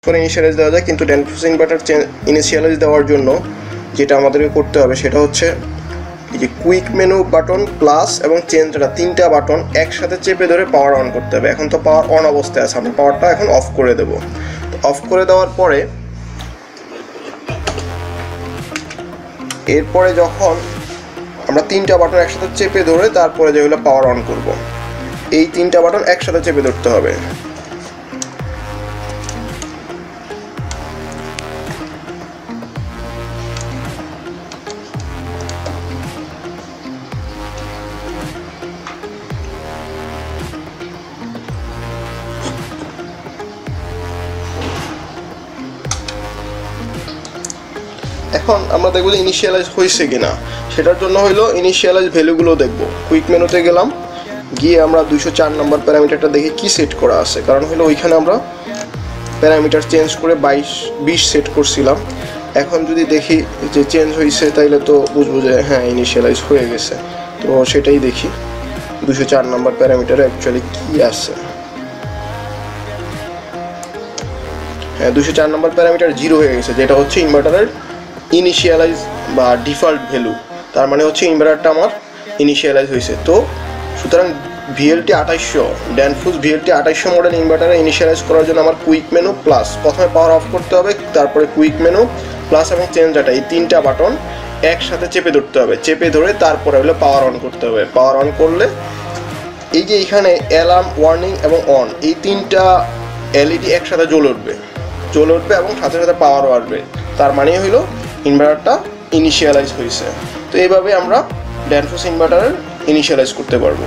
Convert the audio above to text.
করে ইনিশিয়ালাইজ দেওয়া যায়, কিন্তু DanFost ইনভার্টার ইনিশিয়ালাইজ দেওয়ার জন্য যেটা আমাদেরকে করতে হবে সেটা হচ্ছে এই যে কুইক মেনু বাটন প্লাস এবং চেঞ্জ ডাটা তিনটা বাটন একসাথে চেপে ধরে পাওয়ার অন করতে হবে। এখন তো পাওয়ার অন অবস্থায় আছে, আমরা পাওয়ারটা এখন অফ করে দেব। অফ করে দেওয়ার পরে এরপরে যখন আমরা তিনটা বাটন একসাথে চেপে ধরে তারপরে যেগুলো পাওয়ার অন করব, এই তিনটা বাটন একসাথে চেপে ধরতে হবে। এখন আমরা দেখব যে ইনিশিয়ালাইজ হয়েছে কিনা, সেটার জন্য হইলো ইনিশিয়ালাইজ ভ্যালুগুলো দেখব। কুইক মেনুতে গেলাম, গিয়ে আমরা 204 নম্বর প্যারামিটারটা দেখি কি সেট করা আছে, কারণ হলো ওইখানে আমরা প্যারামিটার চেঞ্জ করে 20 সেট করছিলাম। এখন যদি দেখি যে চেঞ্জ হয়েছে তাইলে তো বুঝবো যে হ্যাঁ ইনিশিয়ালাইজ হয়ে গেছে। তো সেটাই দেখি 204 নম্বর প্যারামিটারে অ্যাকচুয়ালি কি আছে। হ্যাঁ, 204 নম্বর প্যারামিটার 0 হয়ে গেছে, যেটা হচ্ছে ইনভার্টারের ইনিশিয়ালাইজ বা ডিফল্ট ভ্যালু। তার মানে হচ্ছে ইনভার্টারটা আমার ইনিশিয়ালাইজ হয়েছে। তো সুতরাং VLT 2800 DanFost VLT 2800 model ইনভার্টারে initialise করার জন্য আমার কুইক মেনু প্লাস প্রথমে পাওয়ার অফ করতে হবে, তারপরে কুইক মেনু প্লাস এবং চেঞ্জ ডাটা এই তিনটা বাটন একসাথে চেপে ধরতে হবে। চেপে ধরে তারপরে হলে পাওয়ার অন করতে হবে। পাওয়ার অন করলে এই যে এখানে অ্যালার্ম, ওয়ার্নিং এবং অন এই তিনটা LED একসাথে জ্বলে উঠবে এবং সাথে সাথে পাওয়ারও আসবে। তার মানে হইলো ইনভার্টারটা ইনিশিয়ালাইজ হয়েছে। তো এইভাবে আমরা DanFost ইনভার্টারের ইনিশিয়ালাইজ করতে পারবো।